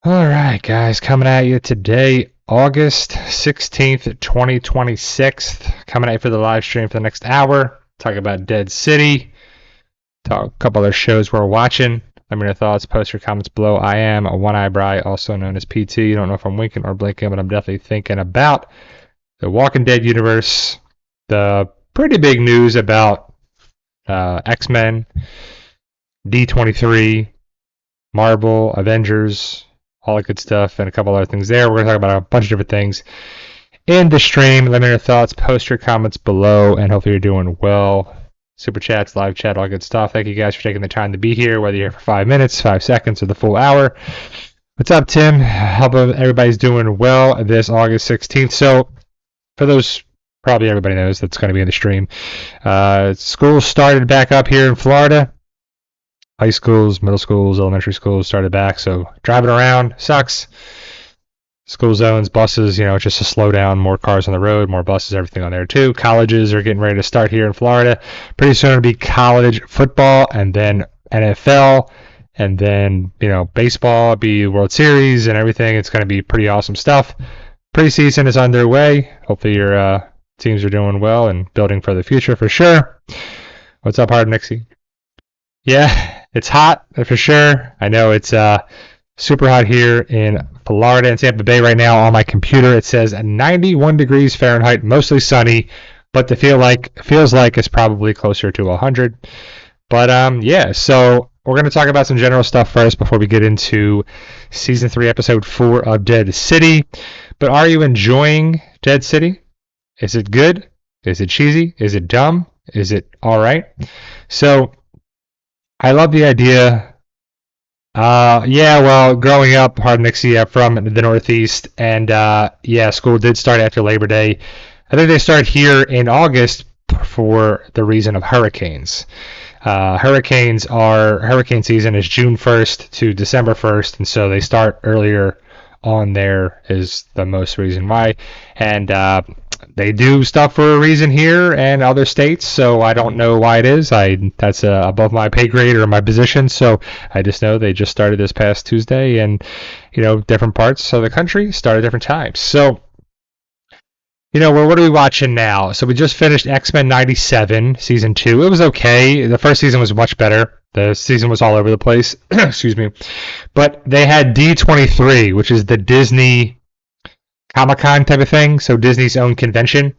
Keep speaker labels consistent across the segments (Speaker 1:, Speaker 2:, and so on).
Speaker 1: All right, guys, coming at you today, August 16th, 2026. Coming at you for the live stream for the next hour. Talk about Dead City. Talk a couple other shows we're watching. Let me know your thoughts. Post your comments below. I am a one eyebrow, also known as PT. You don't know if I'm winking or blinking, but I'm definitely thinking about the Walking Dead universe. The pretty big news about X-Men, D23, Marvel, Avengers, all that good stuff, and a couple other things there. We're going to talk about a bunch of different things in the stream. Let me know your thoughts. Post your comments below, and hopefully you're doing well. Super chats, live chat, all good stuff. Thank you guys for taking the time to be here, whether you're here for 5 minutes, 5 seconds, or the full hour. What's up, Tim? Hope everybody's doing well this August 16th. So, for those, probably everybody knows that's going to be in the stream. School started back up here in Florida. High schools, middle schools, elementary schools started back, so driving around sucks. School zones, buses, it's just a slowdown, more cars on the road, more buses, everything on there too. Colleges are getting ready to start here in Florida. Pretty soon it'll be college football, and then NFL, and then, baseball, be World Series and everything. It's going to be pretty awesome stuff. Preseason is underway. Hopefully your teams are doing well and building for the future for sure. What's up, Hard Nixie? Yeah, it's hot for sure. I know it's super hot here in Florida and Tampa Bay right now. On my computer, it says 91 degrees Fahrenheit, mostly sunny, but the feels like it's probably closer to 100. But yeah, so we're going to talk about some general stuff first before we get into season 3, episode 4 of Dead City. But are you enjoying Dead City? Is it good? Is it cheesy? Is it dumb? Is it all right? So I love the idea. Yeah, well, growing up, hard Nixie, from the Northeast, and yeah, school did start after Labor Day. I think they start here in August for the reason of hurricanes. Hurricane season is June 1st to December 1st, and so they start earlier on there is the most reason why. And they do stuff for a reason here and other states, so I don't know why it is. That's above my pay grade or my position, so I just know they just started this past Tuesday, and different parts of the country start at different times. So what are we watching now? So we just finished X-Men 97 season 2. It was okay. The first season was much better. The season was all over the place. Excuse me. But they had D23, which is the Disney Comic-Con type of thing, so Disney's own convention.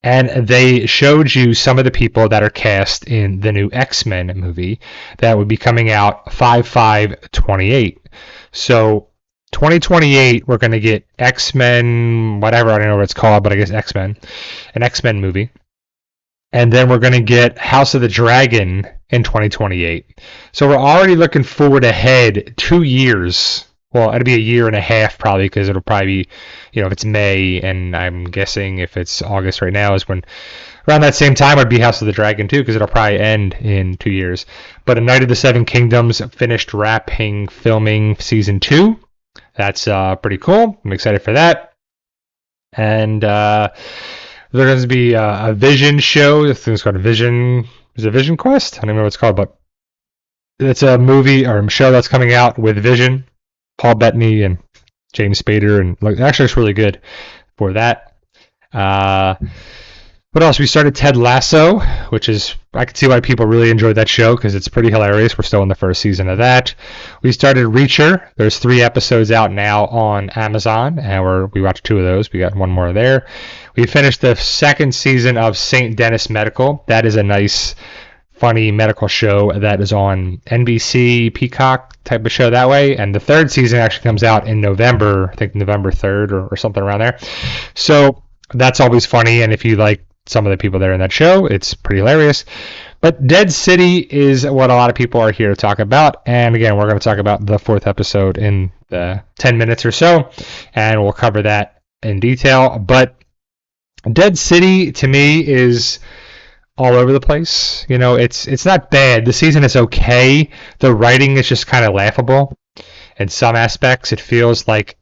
Speaker 1: And they showed you some of the people that are cast in the new X-Men movie that would be coming out 5/5/28. So 2028, we're going to get X-Men, whatever, I don't know what it's called, but I guess X-Men, an X-Men movie. And then we're going to get House of the Dragon in 2028. So we're already looking forward ahead 2 years. Well, it'll be a year and a half probably, because it'll probably be, if it's May, and I'm guessing if it's August right now is when, around that same time would be House of the Dragon too, because it'll probably end in 2 years. But A Night of the Seven Kingdoms finished filming season 2. That's pretty cool. I'm excited for that. And there's going to be a Vision show. This thing's called Vision. Is it Vision Quest? I don't know what it's called, but it's a movie or a show that's coming out with Vision, Paul Bettany and James Spader, and actually it's really good for that. What else? We started Ted Lasso, which is, I can see why people really enjoyed that show because it's pretty hilarious. We're still in the first season of that. We started Reacher. There's 3 episodes out now on Amazon, and we watched 2 of those. We got 1 more there. We finished the 2nd season of St. Denis Medical. That is a nice, funny medical show that is on NBC, Peacock type of show that way. And the 3rd season actually comes out in November, I think November 3rd or something around there. So that's always funny, and if you like some of the people there in that show, it's pretty hilarious. But Dead City is what a lot of people are here to talk about, and again, we're going to talk about the 4th episode in the 10 minutes or so, and we'll cover that in detail. But Dead City to me is all over the place. It's not bad. The season is okay. The writing is just kind of laughable in some aspects. It feels like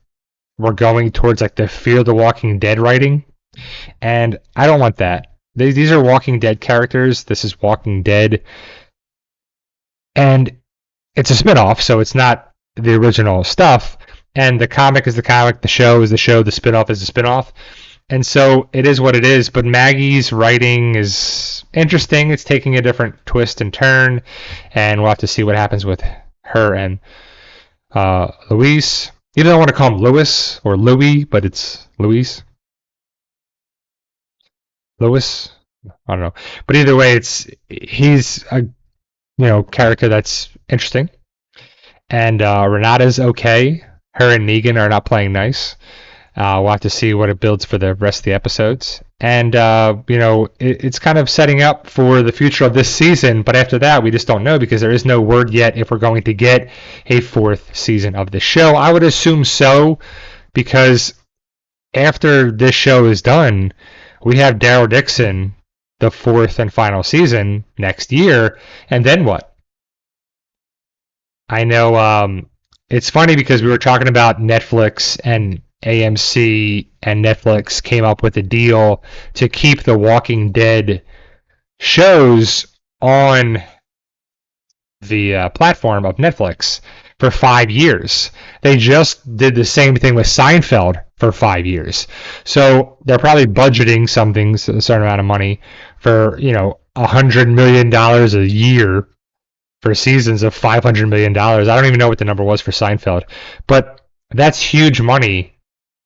Speaker 1: we're going towards like the Fear the Walking Dead writing. And I don't want that. These are Walking Dead characters. This is Walking Dead. And it's a spinoff, so it's not the original stuff. And the comic is the comic, the show is the show, the spinoff is the spinoff. And so it is what it is. But Maggie's writing is interesting. It's taking a different twist and turn, and we'll have to see what happens with her and Luis. Even though I want to call him Louis or Louis, but it's Luis. Louis. I don't know. But either way, he's a character that's interesting. And Renata's okay. Her and Negan are not playing nice. We'll have to see what it builds for the rest of the episodes. And, it's kind of setting up for the future of this season. But after that, we just don't know because there is no word yet if we're going to get a 4th season of the show. I would assume so because after this show is done, we have Daryl Dixon, the 4th and final season next year. And then what? I know it's funny because we were talking about Netflix and AMC, and Netflix came up with a deal to keep the Walking Dead shows on the platform of Netflix for 5 years. They just did the same thing with Seinfeld for 5 years. So they're probably budgeting a certain amount of money for, $100 million a year for seasons of $500 million. I don't even know what the number was for Seinfeld, but that's huge money.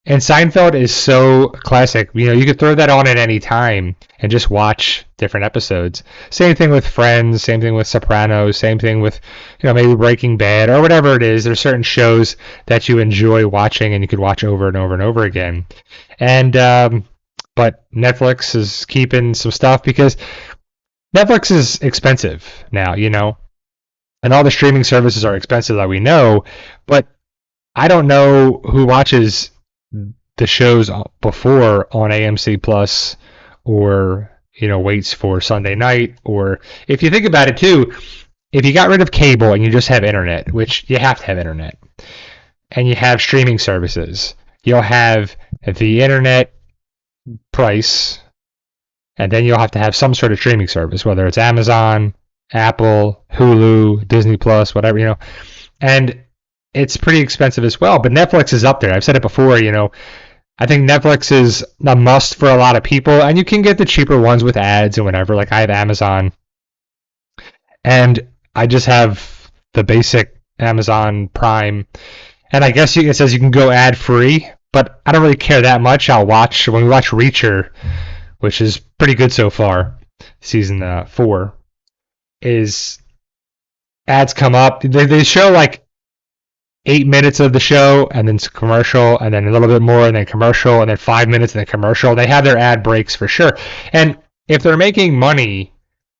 Speaker 1: And Seinfeld is so classic. You could throw that on at any time and just watch different episodes. Same thing with Friends, same thing with Sopranos, same thing with, maybe Breaking Bad or whatever it is. There's certain shows that you enjoy watching and you could watch over and over and over again. And, but Netflix is keeping some stuff because Netflix is expensive now, and all the streaming services are expensive that we know, but I don't know who watches the shows before on AMC Plus or waits for Sunday night. Or if you think about it too, if you got rid of cable and you just have internet, which you have to have internet, and you have streaming services, you'll have the internet price, and then you'll have to have some sort of streaming service, whether it's Amazon, Apple, Hulu, Disney Plus, whatever, and it's pretty expensive as well. But Netflix is up there. I've said it before, I think Netflix is a must for a lot of people, and you can get the cheaper ones with ads and whatever. Like I have Amazon, and I just have the basic Amazon Prime, and I guess it says you can go ad free, but I don't really care that much. When we watch Reacher, which is pretty good so far, season 4, is ads come up. They show like 8 minutes of the show, and then commercial, and then a little bit more, and then commercial, and then 5 minutes, and then commercial. They have their ad breaks for sure. And if they're making money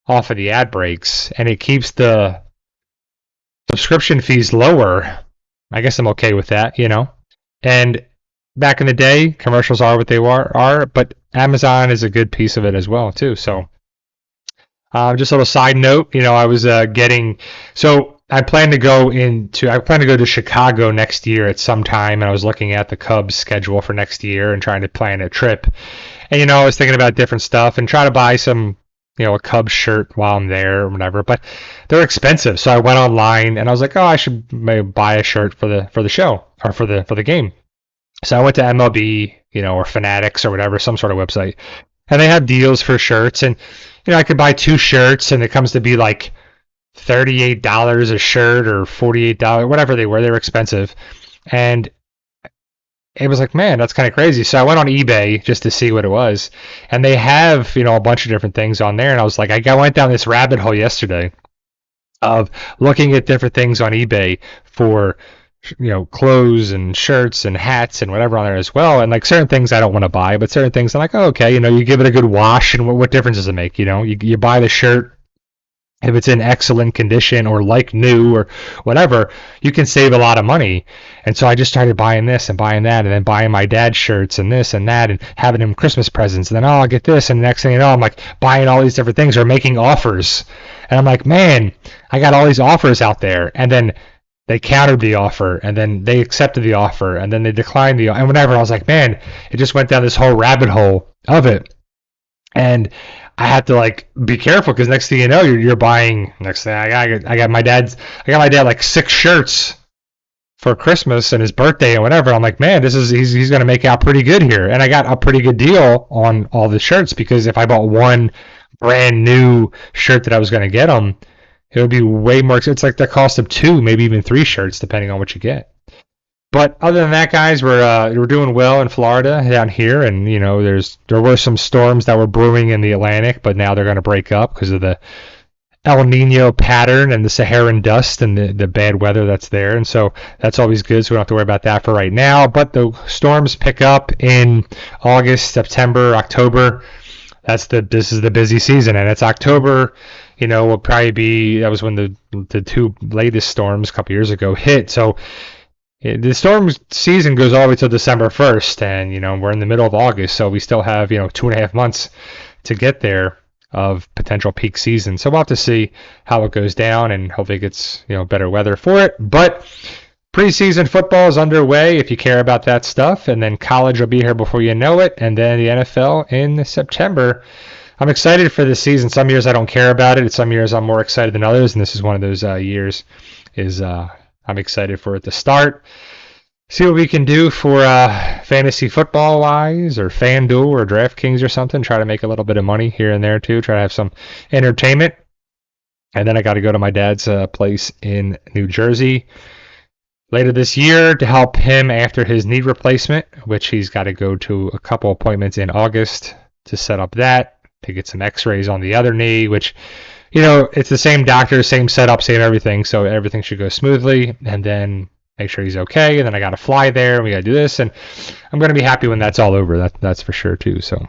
Speaker 1: off of the ad breaks, and it keeps the subscription fees lower, I guess I'm okay with that, And back in the day, commercials are what they are, but Amazon is a good piece of it as well, too. So just a little side note, I was I plan to go to Chicago next year at some time, and I was looking at the Cubs schedule for next year and trying to plan a trip. And I was thinking about different stuff and try to buy some, a Cubs shirt while I'm there or whatever. But they're expensive, so I went online and I was like, oh, I should maybe buy a shirt for the show or for the game. So I went to MLB, or Fanatics or whatever, some sort of website, and they have deals for shirts, and I could buy 2 shirts, and it comes to be like $38 a shirt or $48, whatever they were expensive. And it was like, man, that's kind of crazy. So I went on eBay just to see what it was, and they have, a bunch of different things on there. And I was like, I went down this rabbit hole yesterday of looking at different things on eBay for, clothes and shirts and hats and whatever on there as well. And like certain things I don't want to buy, but certain things I'm like, oh, okay, you give it a good wash, and what difference does it make? You buy the shirt. If it's in excellent condition or like new or whatever, you can save a lot of money. And so I just started buying this and buying that, and then buying my dad's shirts and this and that, and having him Christmas presents. And then, I'll get this. And the next thing you know, I'm like buying all these different things or making offers. And I'm like, man, I got all these offers out there. And then they countered the offer, and then they accepted the offer, and then they declined and whatever. I was like, man, it just went down this whole rabbit hole of it. And I had to be careful, because next thing you know, you're buying. Next thing I got my dad like 6 shirts for Christmas and his birthday and whatever. I'm like, man, he's going to make out pretty good here. And I got a pretty good deal on all the shirts, because if I bought one brand new shirt that I was going to get him, it would be way more. It's like the cost of 2, maybe even 3 shirts, depending on what you get. But other than that, guys, we're doing well in Florida down here, and there were some storms that were brewing in the Atlantic, but now they're going to break up because of the El Nino pattern and the Saharan dust and the bad weather that's there, and so that's always good. So we don't have to worry about that for right now. But the storms pick up in August, September, October. This is the busy season, and it's October. Will probably be, that was when the 2 latest storms a couple years ago hit. So the storm season goes all the way till December 1st, and we're in the middle of August, so we still have 2.5 months to get there of potential peak season. So we'll have to see how it goes down, and hopefully it gets better weather for it. But preseason football is underway if you care about that stuff, and then college will be here before you know it, and then the NFL in September. I'm excited for this season. Some years I don't care about it. Some years I'm more excited than others, and this is one of those years. I'm excited for it to start. See what we can do for fantasy football wise, or FanDuel or DraftKings or something. Try to make a little bit of money here and there too. Try to have some entertainment. And then I got to go to my dad's place in New Jersey later this year to help him after his knee replacement, which he's got to go to a couple appointments in August to set up that, to get some x-rays on the other knee, which it's the same doctor, same setup, same everything, so everything should go smoothly, and then make sure he's okay, and then I got to fly there, and we got to do this, and I'm going to be happy when that's all over, that's for sure, too, so.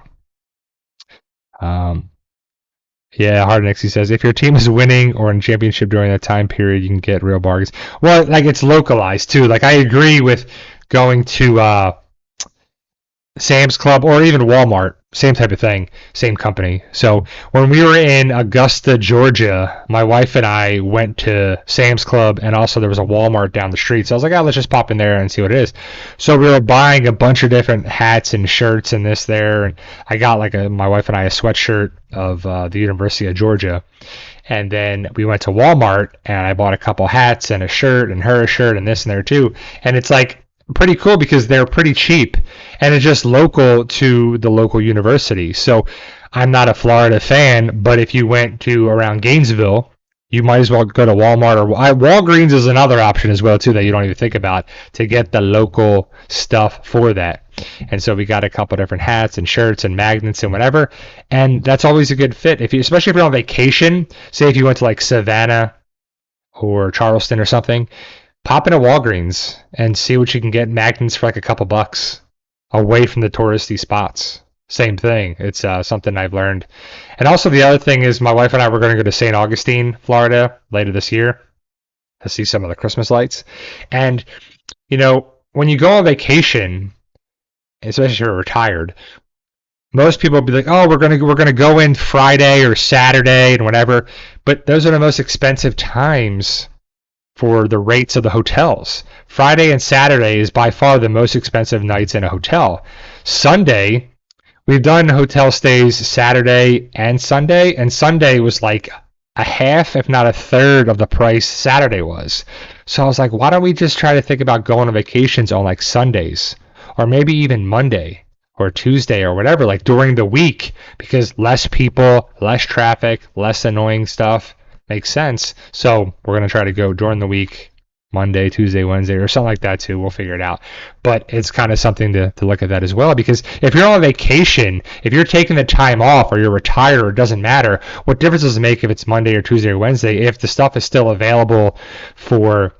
Speaker 1: Yeah, Hardnexy says, if your team is winning or in championship during that time period, you can get real bargains. Well, it's localized, too. I agree with going to Sam's Club or even Walmart, same type of thing, same company. So when we were in Augusta, Georgia, my wife and I went to Sam's Club, and also there was a Walmart down the street. So I was like, let's just pop in there and see what it is. So we were buying a bunch of different hats and shirts and this there, and I got my wife and I a sweatshirt of the University of Georgia. And then we went to Walmart, and I bought a couple hats and a shirt and her a shirt and this and there too. And it's pretty cool because they're pretty cheap, and it's just local to the local university. So I'm not a Florida fan, but if you went to around Gainesville, you might as well go to Walmart, or Walgreens is another option as well too that you don't even think about to get the local stuff for that. And so we got a couple different hats and shirts and magnets and whatever, and that's always a good fit especially if you're on vacation. Say if you went to Savannah or Charleston or something, pop into Walgreens and see what you can get magnets for a couple bucks away from the touristy spots. Same thing. It's something I've learned. And also the other thing is my wife and I were going to go to St. Augustine, Florida later this year to see some of the Christmas lights. And, when you go on vacation, especially if you're retired, most people will be like, oh, we're gonna go in Friday or Saturday and whatever. But those are the most expensive times for the rates of the hotels. Friday and Saturday is by far the most expensive nights in a hotel. Sunday, we've done hotel stays Saturday and Sunday was a half, if not a third of the price Saturday was. So I was like, why don't we just try to think about going on vacations on Sundays, or maybe even Monday or Tuesday or whatever, during the week, because less people, less traffic, less annoying stuff. Makes sense. So we're going to try to go during the week, Monday, Tuesday, Wednesday, or something like that too. We'll figure it out. But it's kind of something to look at that as well, because if you're on vacation, if you're taking the time off or you're retired, or it doesn't matter, what difference does it make if it's Monday or Tuesday or Wednesday if the stuff is still available for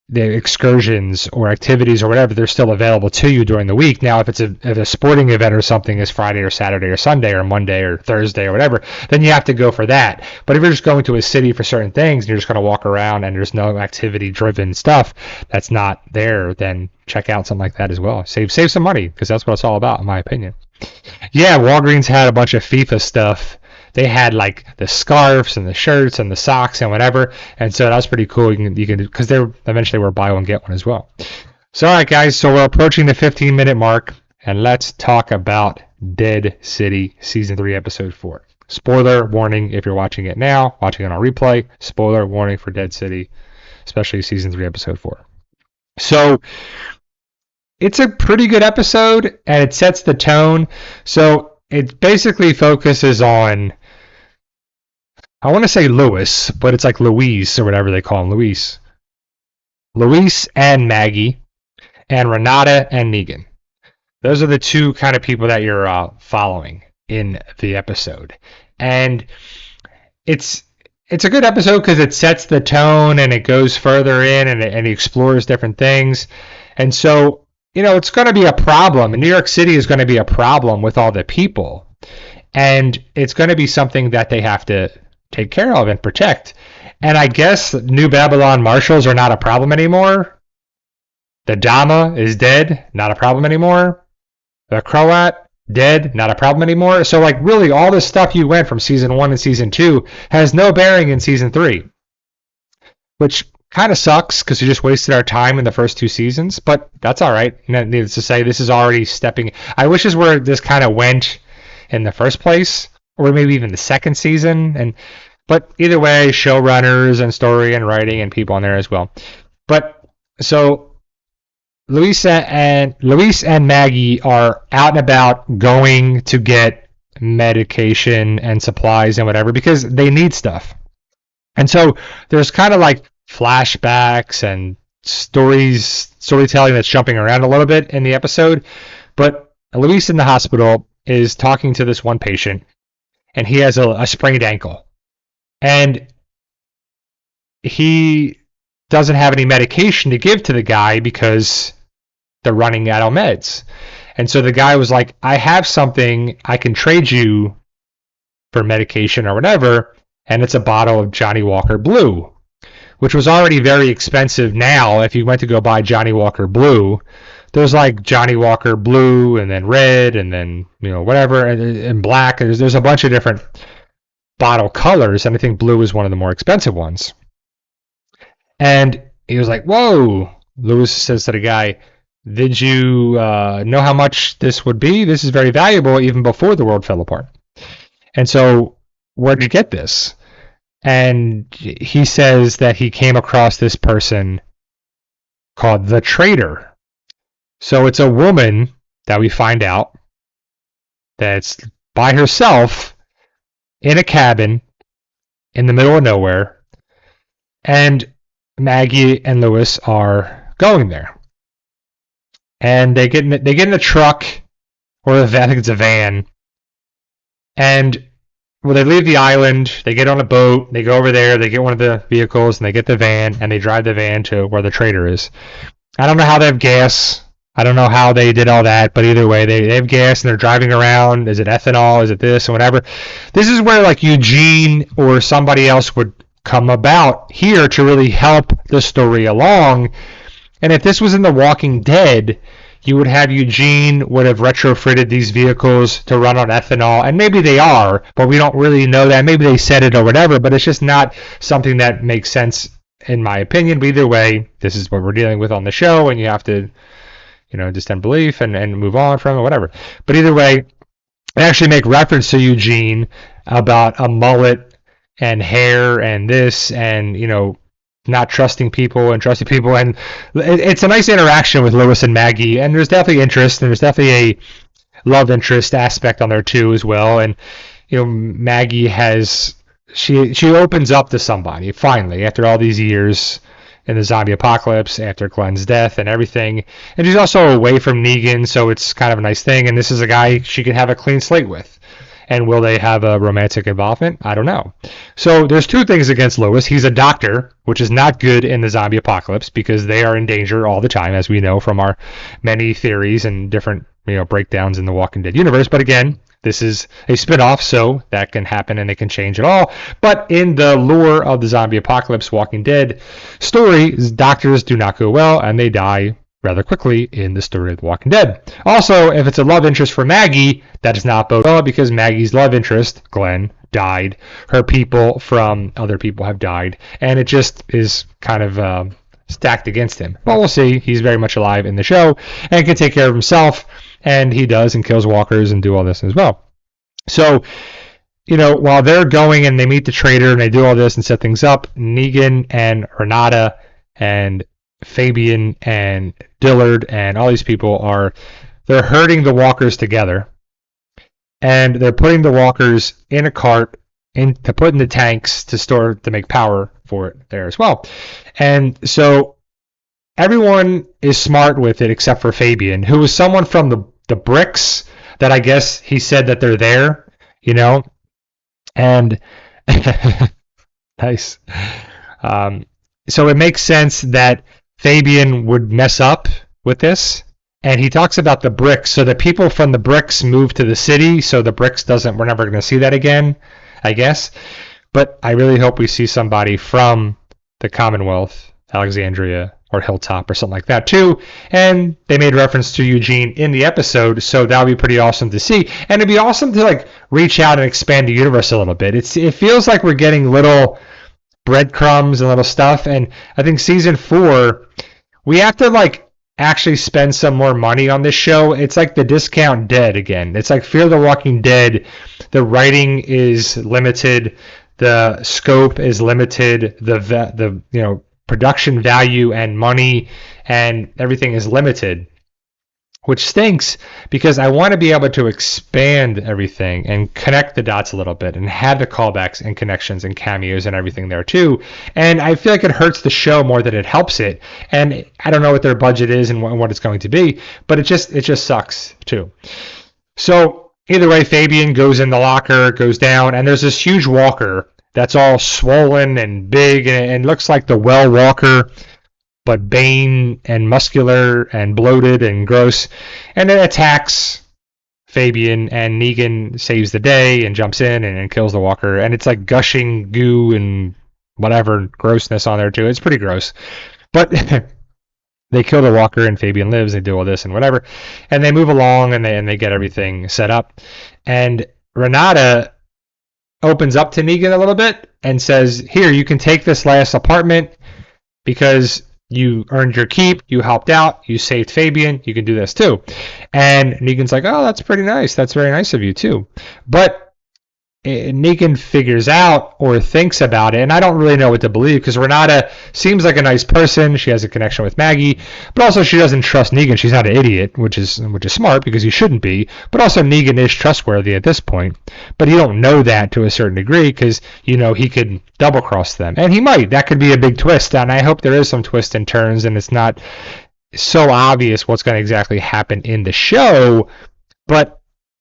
Speaker 1: the excursions or activities or whatever, they're still available to you during the week. Now, if a sporting event or something is Friday or Saturday or Sunday or Monday or Thursday or whatever, then you have to go for that. But if you're just going to a city for certain things and you're just going to walk around and there's no activity-driven stuff that's not there, then check out something like that as well. Save some money, because that's what it's all about, in my opinion. Yeah, Walgreens had a bunch of FIFA stuff. They had the scarves and the shirts and the socks and whatever, and so that was pretty cool. You can because they eventually were buy one get one as well. So all right, guys, so we're approaching the 15-minute mark, and let's talk about Dead City Season 3, Episode 4. Spoiler warning if you're watching it now, watching it on replay. Spoiler warning for Dead City, especially Season 3, Episode 4. So it's a pretty good episode, and it sets the tone. So it basically focuses on, I want to say Louis, but it's like Louise or whatever they call him, Louise. Louise and Maggie, and Renata and Negan. Those are the two kind of people that you're following in the episode. And it's a good episode because it sets the tone and it goes further in and it explores different things. And so, it's going to be a problem. And New York City is going to be a problem with all the people. And it's going to be something that they have to take care of and protect. And I guess New Babylon marshals are not a problem anymore. The Dama is dead, not a problem anymore. The Croat, dead, not a problem anymore. So, really, all this stuff you went from season 1 and season 2 has no bearing in season 3. Which kind of sucks because we just wasted our time in the first 2 seasons. But that's all right. Needless to say, this is already stepping. I wish this is where this kind of went in the first place. Or maybe even the second season. But either way, showrunners and story and writing and people on there as well. But, so Luis and Maggie are out and about going to get medication and supplies and whatever because they need stuff. And so there's kind of like flashbacks and storytelling that's jumping around a little bit in the episode. But Luis in the hospital is talking to this one patient, and he has a sprained ankle. And he doesn't have any medication to give to the guy because they're running out of meds. And so the guy was like, I have something I can trade you for medication or whatever, and it's a bottle of Johnny Walker Blue, which was already very expensive now. If you went to go buy Johnny Walker Blue, there's like Johnny Walker Blue and then red and then, whatever, and black. There's a bunch of different bottle colors, and I think blue is one of the more expensive ones. And he was like, whoa. Lewis says to the guy, did you know how much this would be? This is very valuable even before the world fell apart. And so where did you get this? And he says that he came across this person called the Trader. So it's a woman that we find out that's by herself in a cabin in the middle of nowhere. And Maggie and Lewis are going there. And they get in a truck, or I think it's a van. And when they leave the island, they get on a boat, they go over there, they get one of the vehicles, and they get the van, and they drive the van to where the Trader is. I don't know how they have gas. I don't know how they did all that, but either way, they have gas, and they're driving around. Is it ethanol? Is it this? And whatever. This is where, Eugene or somebody else would come about here to really help the story along. And if this was in The Walking Dead, you would have Eugene would have retrofitted these vehicles to run on ethanol, and maybe they are, but we don't really know that. Maybe they said it or whatever, but it's just not something that makes sense in my opinion. But either way, this is what we're dealing with on the show, and you have to, distent belief and move on from it, whatever. But either way, they actually make reference to Eugene about a mullet and hair and this and, not trusting people and trusting people. And it's a nice interaction with Lewis and Maggie. And there's definitely interest, and there's definitely a love interest aspect on there too as well. And, Maggie she opens up to somebody finally after all these years in the zombie apocalypse, after Glenn's death and everything. And she's also away from Negan, so it's kind of a nice thing. And this is a guy she can have a clean slate with. And will they have a romantic involvement? I don't know. So there's two things against Lewis. He's a doctor, which is not good in the zombie apocalypse because they are in danger all the time, as we know from our many theories and different breakdowns in the Walking Dead universe. But again, this is a spin-off, so that can happen and it can change it all. But in the lore of the zombie apocalypse Walking Dead story, doctors do not go well and they die rather quickly in the story of The Walking Dead. Also, if it's a love interest for Maggie, that does not bode well because Maggie's love interest, Glenn, died. Her people from other people have died. And it just is kind of stacked against him. But we'll see. He's very much alive in the show and can take care of himself. And he does and kills walkers and do all this as well. So, while they're going and they meet the Trader and they do all this and set things up, Negan and Renata and Fabian and Dillard and all these people they're herding the walkers together, and they're putting the walkers in a cart to put in the tanks to make power for it there as well. And so everyone is smart with it except for Fabian, who was someone from the bricks that I guess he said that they're there, and nice. So it makes sense that Fabian would mess up with this. And he talks about the bricks. So the people from the bricks moved to the city, so the bricks we're never going to see that again, I guess. But I really hope we see somebody from the Commonwealth, Alexandria, or Hilltop, or something like that too. And they made reference to Eugene in the episode, so that would be pretty awesome to see. And it'd be awesome to reach out and expand the universe a little bit. It feels like we're getting little breadcrumbs and little stuff. And I think season 4, we have to actually spend some more money on this show. It's like the discount dead again. It's like Fear the Walking Dead. The writing is limited, the scope is limited, the production value and money and everything is limited, which stinks because I want to be able to expand everything and connect the dots a little bit and have the callbacks and connections and cameos and everything there too. And I feel like it hurts the show more than it helps it. And I don't know what their budget is and what it's going to be, but it just sucks too. So either way, Fabian goes in the locker, goes down, and there's this huge walker that's all swollen and big and looks like the Well Walker, but Bane and muscular and bloated and gross, and it attacks Fabian, and Negan saves the day and jumps in and kills the walker, and it's like gushing goo and whatever grossness on there too. It's pretty gross, but they kill the walker and Fabian lives. They do all this and whatever, and they move along and they get everything set up, and Renata opens up to Negan a little bit and says, "Here, you can take this last apartment because you earned your keep, you helped out, you saved Fabian, you can do this too." And Negan's like, "Oh, that's pretty nice. That's very nice of you too." But Negan figures out or thinks about it, and I don't really know what to believe because Renata seems like a nice person. She has a connection with Maggie, but also she doesn't trust Negan. She's not an idiot, which is smart because he shouldn't be. But also Negan is trustworthy at this point. But you don't know that to a certain degree because he could double cross them, and he might. That could be a big twist, and I hope there is some twists and turns, and it's not so obvious what's going to exactly happen in the show. But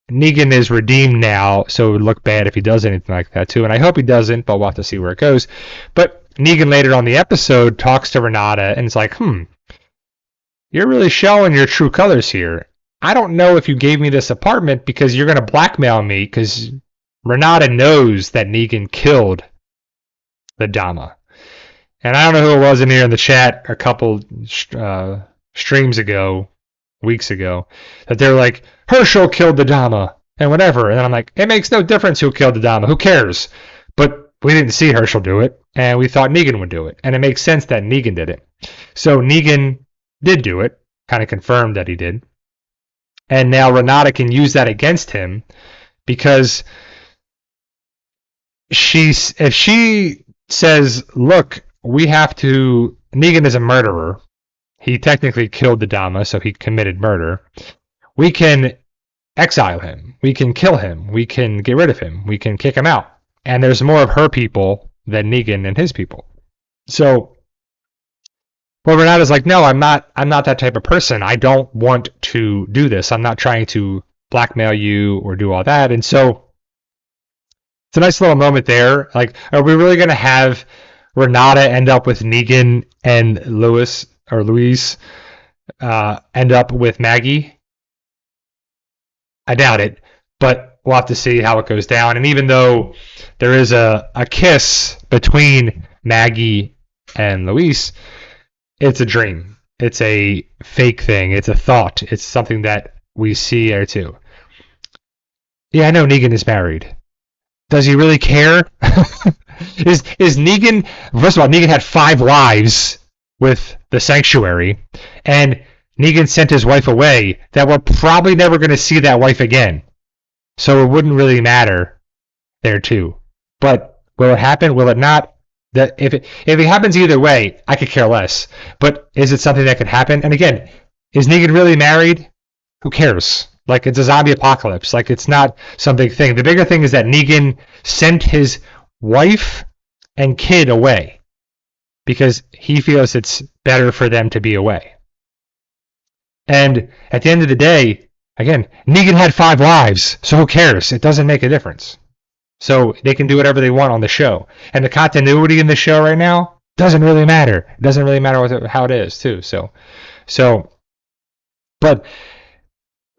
Speaker 1: Negan is redeemed now, so it would look bad if he does anything like that too, and I hope he doesn't, but we'll have to see where it goes. But Negan later on the episode talks to Renata, and it's like, you're really showing your true colors here. I don't know if you gave me this apartment because you're going to blackmail me, because Renata knows that Negan killed the Dama. And I don't know who it was in here in the chat a couple streams ago, weeks ago, that they're like, Herschel killed the Dama and whatever. And then I'm like, it makes no difference who killed the Dama. Who cares? But we didn't see Herschel do it, and we thought Negan would do it. And it makes sense that Negan did it. So Negan did do it, kind of confirmed that he did. And now Renata can use that against him because if she says, look, Negan is a murderer. He technically killed the Dama, so he committed murder. We can exile him. We can kill him. We can get rid of him. We can kick him out. And there's more of her people than Negan and his people. So, well, Renata's like, no, I'm not that type of person. I don't want to do this. I'm not trying to blackmail you or do all that. And so it's a nice little moment there. Like, are we really going to have Renata end up with Negan and Louise end up with Maggie? I doubt it, but we'll have to see how it goes down. And even though there is a kiss between Maggie and Louise, it's a dream. It's a fake thing. It's a thought. It's something that we see there too. Yeah, I know Negan is married. Does he really care? Is Negan... First of all, Negan had 5 wives with the Sanctuary, and Negan sent his wife away, that we're probably never going to see that wife again. So it wouldn't really matter there too. But will it happen? Will it not? That if it happens either way, I could care less. But is it something that could happen? And again, is Negan really married? Who cares? Like, it's a zombie apocalypse. Like, it's not some big thing. The bigger thing is that Negan sent his wife and kid away because he feels it's better for them to be away. And at the end of the day, again, Negan had 5 wives, so who cares? It doesn't make a difference. So they can do whatever they want on the show. And the continuity in the show right now doesn't really matter. It doesn't really matter how it is, too. But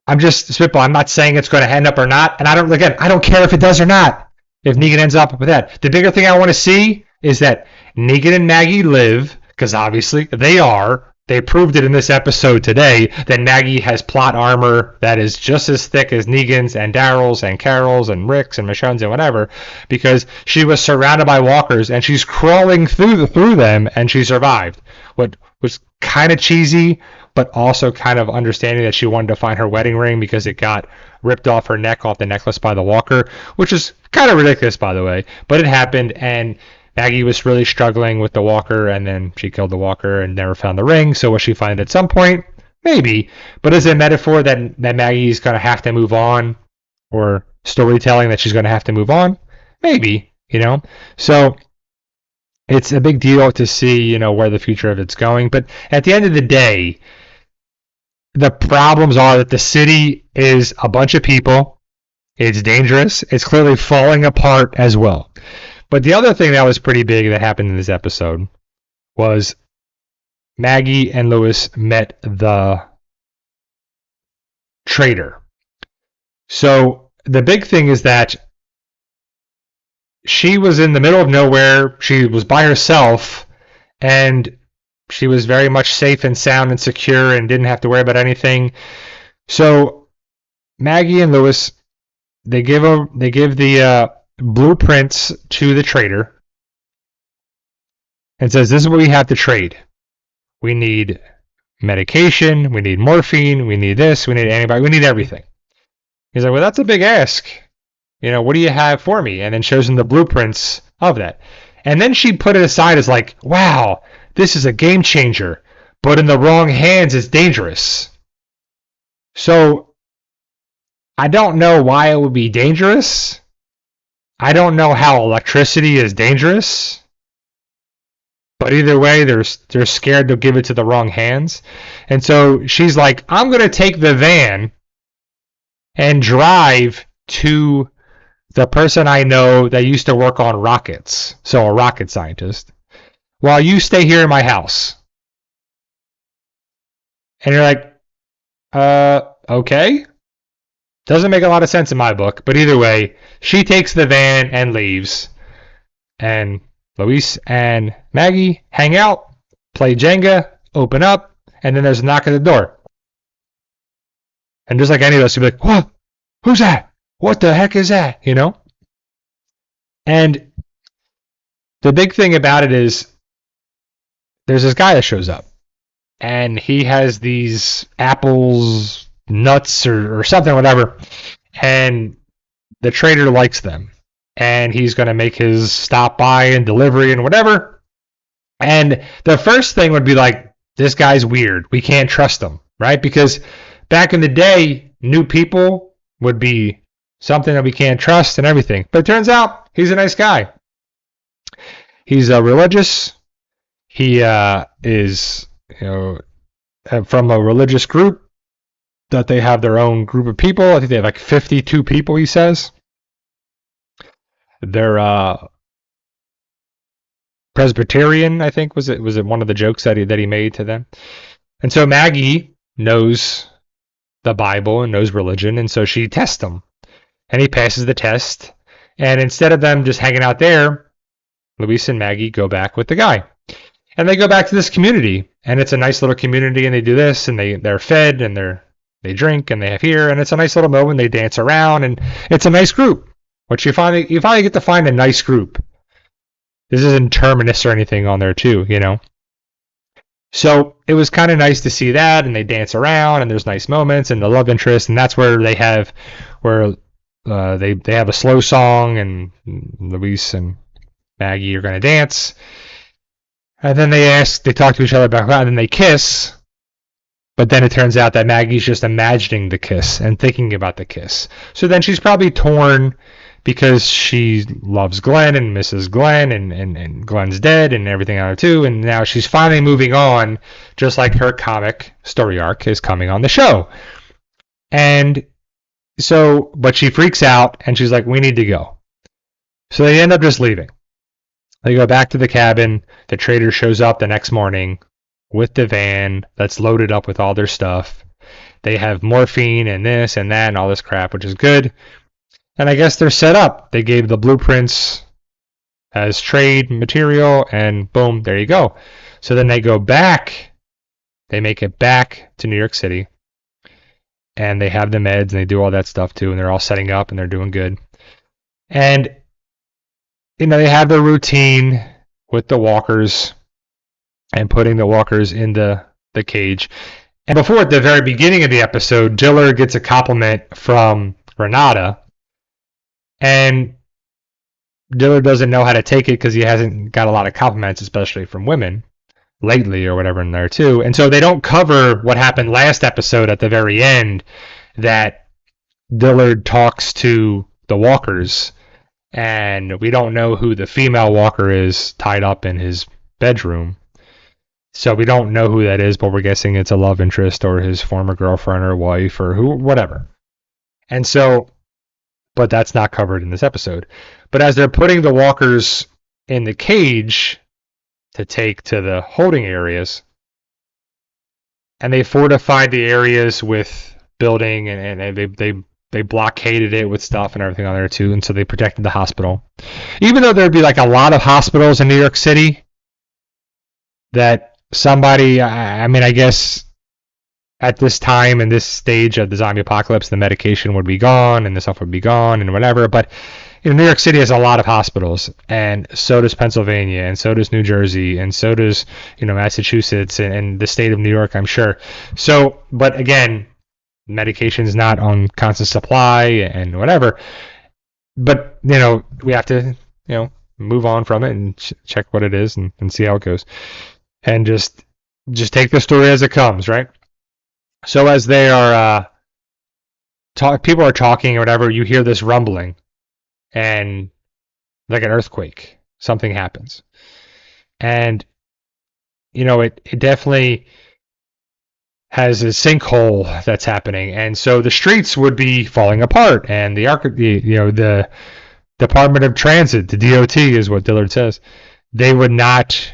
Speaker 1: I'm just spitballing. I'm not saying it's going to end up or not. And I don't care if it does or not, if Negan ends up with that. The bigger thing I want to see is that Negan and Maggie live, because obviously they are. They proved it in this episode today that Maggie has plot armor that is just as thick as Negan's and Daryl's and Carol's and Rick's and Michonne's and whatever, because she was surrounded by walkers and she's crawling through them and she survived. What was kind of cheesy, but also kind of understanding that she wanted to find her wedding ring because it got ripped off her neck, off the necklace by the walker, which is kind of ridiculous, by the way. But it happened, and Maggie was really struggling with the walker, and then she killed the walker and never found the ring. So will she find it at some point? Maybe. But is it a metaphor that Maggie's going to have to move on? Or storytelling that she's going to have to move on? Maybe, So it's a big deal to see, where the future of it's going. But at the end of the day, the problems are that the city is a bunch of people. It's dangerous. It's clearly falling apart as well. But the other thing that was pretty big that happened in this episode was Maggie and Lewis met the traitor. So the big thing is that she was in the middle of nowhere. She was by herself, and she was very much safe and sound and secure and didn't have to worry about anything. So Maggie and Lewis, they give the blueprints to the trader and says, this is what we have to trade. We need medication, we need morphine, we need this, we need antibiotics, we need everything. He's like, well, that's a big ask. What do you have for me? And then shows him the blueprints of that. And then she put it aside as like, wow, this is a game changer, but in the wrong hands it's dangerous. So I don't know why it would be dangerous. I don't know how electricity is dangerous, but either way, they're scared to give it to the wrong hands. And so she's like, I'm going to take the van and drive to the person I know that used to work on rockets, so a rocket scientist, while you stay here in my house. And you're like, okay. Doesn't make a lot of sense in my book, but either way, she takes the van and leaves. And Luis and Maggie hang out, play Jenga, open up, and then there's a knock at the door. And just like any of us would be like, what? Who's that? What the heck is that? And the big thing about it is there's this guy that shows up. And he has these apples, nuts or something, whatever, and the trader likes them, and he's going to make his stop by and delivery and whatever. And the first thing would be like, this guy's weird, we can't trust him, right? Because back in the day, new people would be something that we can't trust and everything. But it turns out he's a nice guy. He's religious. He is from a religious group that they have their own group of people. I think they have like 52 people, he says. They're Presbyterian, I think, was it one of the jokes that he made to them. And so Maggie knows the Bible and knows religion, and so she tests him. And he passes the test. And instead of them just hanging out there, Luis and Maggie go back with the guy. And they go back to this community. And it's a nice little community, and they do this, and they're fed, and they drink, and they have here, and it's a nice little moment. They dance around, and it's a nice group. Which you finally get to find a nice group. This isn't Terminus or anything on there too, So it was kind of nice to see that, and they dance around, and there's nice moments, and the love interest, and that's where they have a slow song, and Luis and Maggie are going to dance. And then they talk to each other about that, and then they kiss. But then it turns out that Maggie's just imagining the kiss and thinking about the kiss. So then she's probably torn because she loves Glenn and misses Glenn, and Glenn's dead and everything out of too. And now she's finally moving on, just like her comic story arc is coming on the show. And so, but she freaks out and she's like, we need to go. So they end up just leaving. They go back to the cabin. The trader shows up the next morning with the van that's loaded up with all their stuff. They have morphine and this and that and all this crap, which is good. And I guess they're set up. They gave the blueprints as trade material, and boom, there you go. So then they go back. They make it back to New York City. And they have the meds, and they do all that stuff too, and they're all setting up, and they're doing good. And, they have their routine with the walkers and putting the walkers in the cage. And before, at the very beginning of the episode, Dillard gets a compliment from Renata, and Dillard doesn't know how to take it because he hasn't got a lot of compliments, especially from women, lately or whatever in there too. And so they don't cover what happened last episode at the very end, that Dillard talks to the walkers, and we don't know who the female walker is tied up in his bedroom. So we don't know who that is, but we're guessing it's a love interest or his former girlfriend or wife or whatever. And so, but that's not covered in this episode. But as they're putting the walkers in the cage to take to the holding areas, and they fortified the areas with building, and they blockaded it with stuff and everything on there too, and so they protected the hospital. Even though there'd be like a lot of hospitals in New York City that somebody, I guess at this time and this stage of the zombie apocalypse, the medication would be gone and the stuff would be gone and whatever. But New York City has a lot of hospitals, and so does Pennsylvania, and so does New Jersey, and so does Massachusetts and the state of New York, I'm sure. So, but again, medication is not on constant supply and whatever. But we have to move on from it and check what it is and see how it goes. And just take the story as it comes, right? So as they are, people are talking or whatever, you hear this rumbling, and like an earthquake, something happens, and it definitely has a sinkhole that's happening, and so the streets would be falling apart, and the Department of Transit, the DOT is what Dillard says, they would not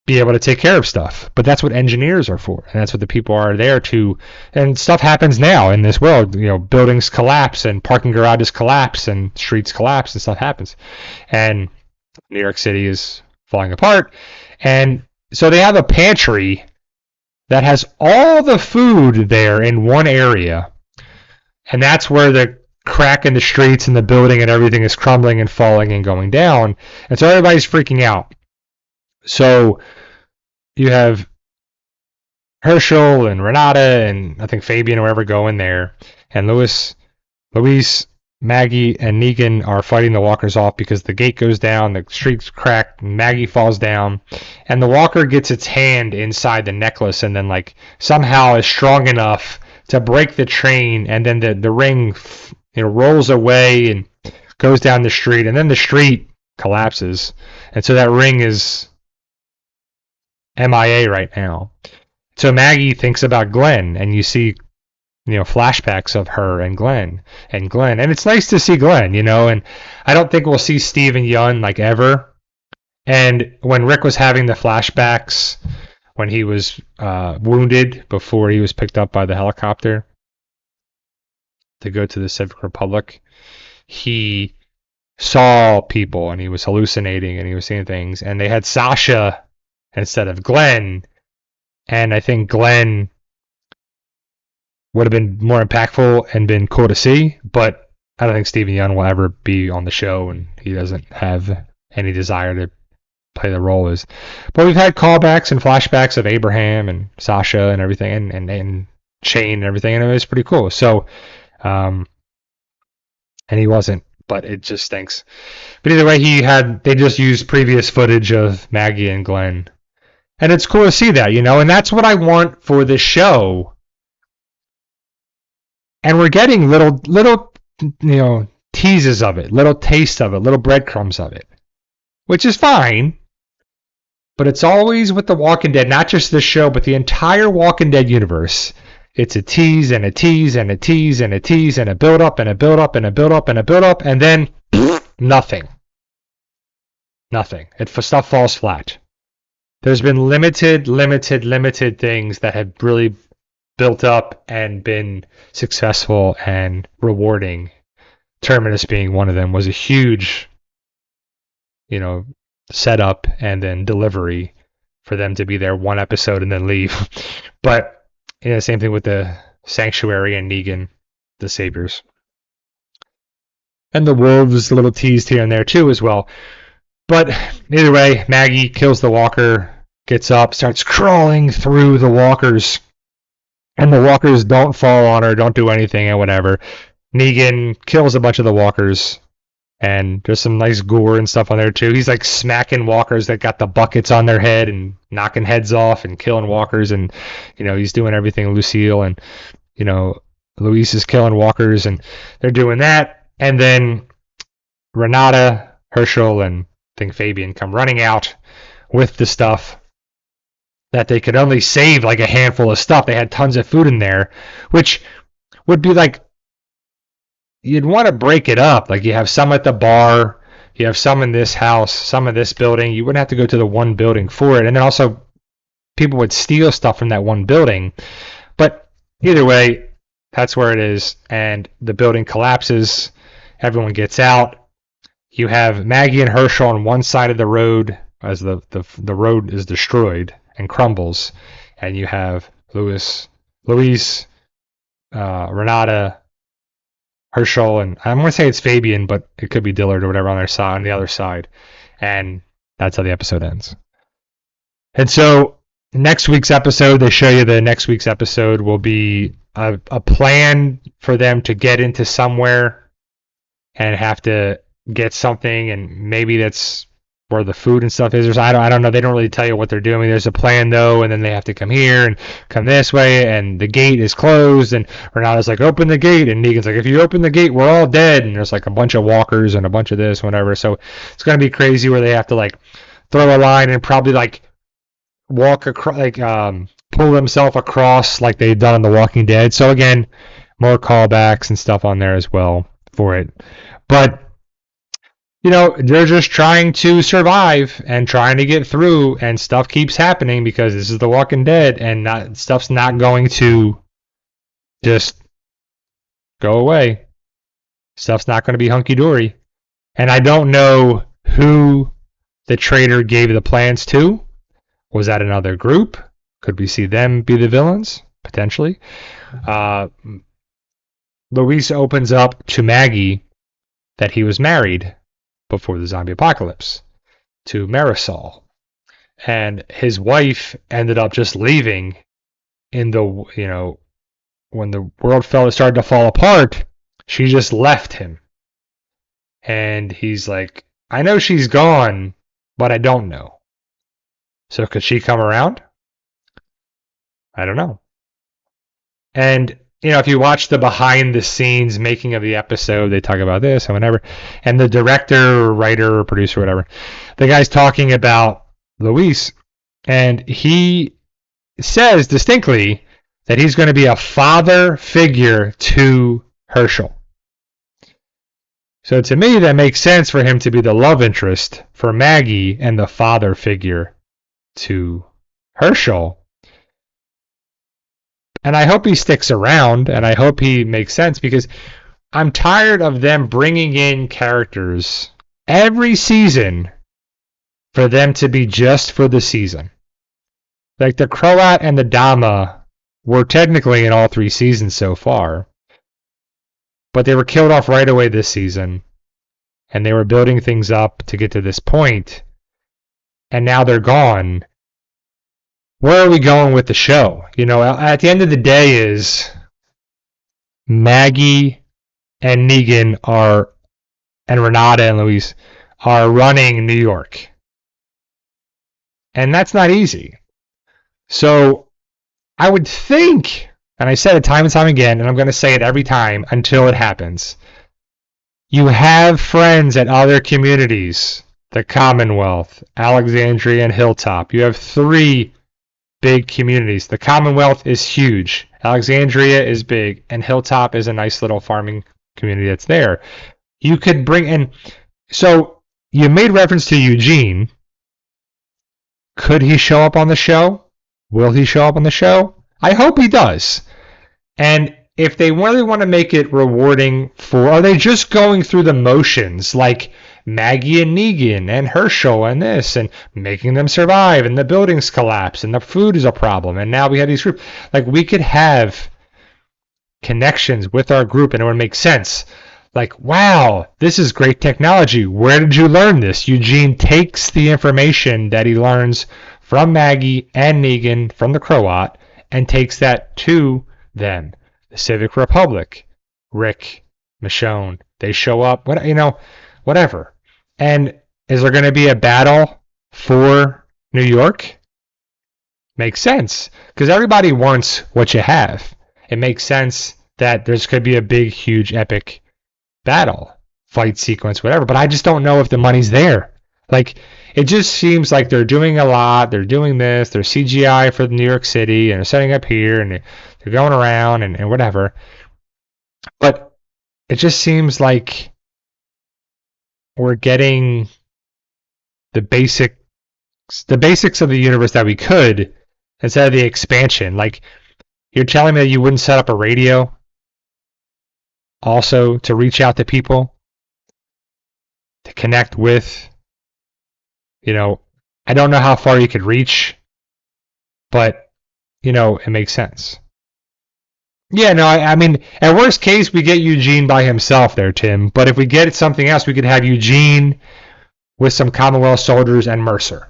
Speaker 1: be able to take care of stuff. But that's what engineers are for, and that's what the people are there to. And stuff happens now in this world. Buildings collapse, and parking garages collapse, and streets collapse, and stuff happens. And New York City is falling apart. And so they have a pantry that has all the food there in one area. And that's where the crack in the streets and the building and everything is crumbling and falling and going down. And so everybody's freaking out. So you have Herschel and Renata and I think Fabian or whoever go in there, and Luis, Maggie, and Negan are fighting the walkers off because the gate goes down, the streets crack, Maggie falls down, and the walker gets its hand inside the necklace and then somehow is strong enough to break the train, and then the ring rolls away and goes down the street, and then the street collapses, and so that ring is MIA right now. So Maggie thinks about Glenn, and you see, flashbacks of her and Glenn, and it's nice to see Glenn, and I don't think we'll see Steve and Yun ever. And when Rick was having the flashbacks, when he was wounded before he was picked up by the helicopter to go to the Civic Republic, he saw people, and he was hallucinating, and he was seeing things, and they had Sasha instead of Glenn, and I think Glenn would have been more impactful and been cool to see, but I don't think Steven Yeun will ever be on the show, and he doesn't have any desire to play the role as. But we've had callbacks and flashbacks of Abraham and Sasha and everything, and Shane and everything, and it was pretty cool. So, and he wasn't but it just stinks. But either way, they just used previous footage of Maggie and Glenn. And it's cool to see that, and that's what I want for this show. And we're getting little teases of it, little taste of it, little breadcrumbs of it, which is fine. But it's always with The Walking Dead, not just this show, but the entire Walking Dead universe. It's a tease and a tease and a tease and a tease and a build up and a build up and a build up and a build up, and then nothing. Nothing. Stuff falls flat. There's been limited things that have really built up and been successful and rewarding. Terminus being one of them was a huge, setup and then delivery for them to be there one episode and then leave. But same thing with the Sanctuary and Negan, the Saviors. And the Wolves, a little teased here and there too as well. But either way, Maggie kills the walker, gets up, starts crawling through the walkers. And the walkers don't fall on her, don't do anything and whatever. Negan kills a bunch of the walkers. And there's some nice gore and stuff on there too. He's like smacking walkers that got the buckets on their head and knocking heads off and killing walkers. And, he's doing everything. Lucille and, Luis is killing walkers and they're doing that. And then Renata, Herschel, and I think Fabian come running out with the stuff that they could only save like a handful of stuff. They had tons of food in there, which would be like, you'd want to break it up. Like you have some at the bar, you have some in this house, some in this building. You wouldn't have to go to the one building for it. And then also people would steal stuff from that one building. But either way, that's where it is. And the building collapses. Everyone gets out. You have Maggie and Herschel on one side of the road as the road is destroyed and crumbles. And you have Luis, Renata, Herschel, and I'm going to say it's Fabian, but it could be Dillard or whatever on the other side. And that's how the episode ends. And so next week's episode, they show you the next week's episode will be a plan for them to get into somewhere and have to get something, and maybe that's where the food and stuff is. I don't know. They don't really tell you what they're doing. There's a plan though, and then they have to come here and come this way, and the gate is closed, and Renata's like, open the gate, and Negan's like, if you open the gate, we're all dead, and there's like a bunch of walkers and a bunch of this, whatever. So it's gonna be crazy where they have to like throw a line and probably like walk across, like pull themselves across like they've done on The Walking Dead. So again, more callbacks and stuff on there as well for it. But they're just trying to survive and trying to get through, and stuff keeps happening because this is The Walking Dead, and stuff's not going to just go away. Stuff's not going to be hunky-dory. And I don't know who the traitor gave the plans to. Was that another group? Could we see them be the villains? Potentially. Luis opens up to Maggie that he was married before the zombie apocalypse to Marisol, and his wife ended up just leaving in the when the world started to fall apart. She just left him, and he's like, I know she's gone, but I don't know. So could she come around? I don't know. And if you watch the behind the scenes making of the episode, they talk about this and whatever. And the director or writer or producer or whatever, the guy's talking about Luis, and he says distinctly that he's going to be a father figure to Herschel. So to me, that makes sense for him to be the love interest for Maggie and the father figure to Herschel. And I hope he sticks around, and I hope he makes sense, because I'm tired of them bringing in characters every season for them to be just for the season. Like the Croat and the Dama were technically in all 3 seasons so far, but they were killed off right away this season, and they were building things up to get to this point, and now they're gone. Where are we going with the show? At the end of the day is Maggie and Negan are and Renata and Luis are running New York. And that's not easy. So I would think, and I said it time and time again, and I'm going to say it every time until it happens, you have friends at other communities, the Commonwealth, Alexandria, and Hilltop. You have 3 big communities. The Commonwealth is huge. Alexandria is big, and Hilltop is a nice little farming community that's there. You could bring in, so you made reference to Eugene. Could he show up on the show? Will he show up on the show? I hope he does. And if they really want to make it rewarding are they just going through the motions like Maggie and Negan and Herschel and this and making them survive and the buildings collapse and the food is a problem and now we have these groups. Like we could have connections with our group and it would make sense. Like, wow, this is great technology. Where did you learn this? Eugene takes the information that he learns from Maggie and Negan from the Croat and takes that to them. The Civic Republic, Rick, Michonne, they show up, whatever. And is there going to be a battle for New York? Makes sense, because everybody wants what you have. It makes sense that there's going to be a big, huge, epic battle, fight sequence, whatever, but I just don't know if the money's there. Like, it just seems like they're doing a lot, they're doing this, they're CGI for New York City, and they're setting up here, and they're going around, and whatever. But it just seems like we're getting the basics of the universe that we could, instead of the expansion. Like, you're telling me that you wouldn't set up a radio also to reach out to people, to connect with, I don't know how far you could reach, but, it makes sense. Yeah, no, I mean, at worst case, we get Eugene by himself there, Tim. But if we get something else, we could have Eugene with some Commonwealth soldiers and Mercer.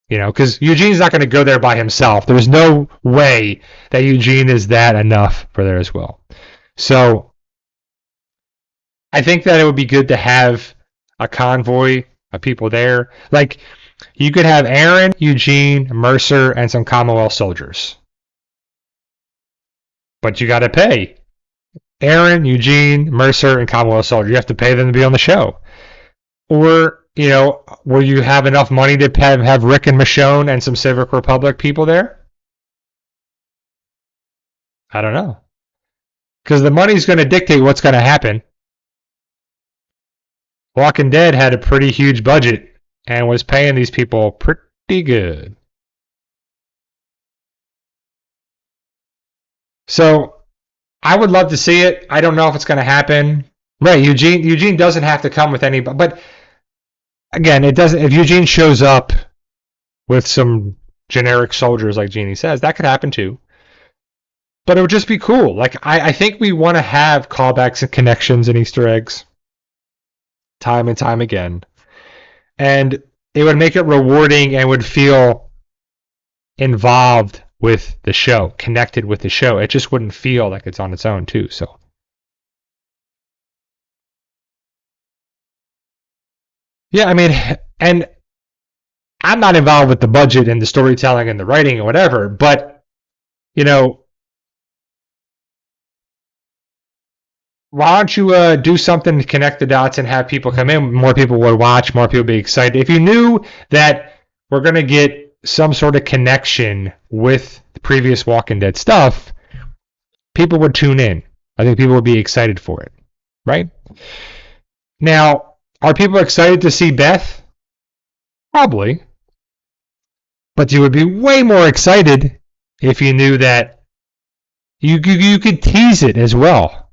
Speaker 1: Because Eugene's not going to go there by himself. There's no way that Eugene is that enough for there as well. So I think that it would be good to have a convoy of people there. Like, you could have Aaron, Eugene, Mercer, and some Commonwealth soldiers. But you got to pay Aaron, Eugene, Mercer, and Commonwealth soldiers. You have to pay them to be on the show. Or, will you have enough money to have Rick and Michonne and some Civic Republic people there? I don't know. Because the money's going to dictate what's going to happen. Walking Dead had a pretty huge budget and was paying these people pretty good. So I would love to see it. I don't know if it's going to happen. Right, Eugene doesn't have to come with anybody. But again, it doesn't. If Eugene shows up with some generic soldiers, like Jeannie says, that could happen too. But it would just be cool. Like, I think we want to have callbacks and connections and Easter eggs time and time again. And it would make it rewarding and would feel involved with the show, connected with the show. It just wouldn't feel like it's on its own too. So yeah, I mean, and I'm not involved with the budget and the storytelling and the writing and whatever, but why don't you do something to connect the dots and have people come in? More people would watch, more people would be excited. If you knew that we're going to get some sort of connection with the previous Walking Dead stuff, people would tune in. I think people would be excited for it, right? Now, are people excited to see Beth? Probably. But you would be way more excited if you knew that you could tease it as well.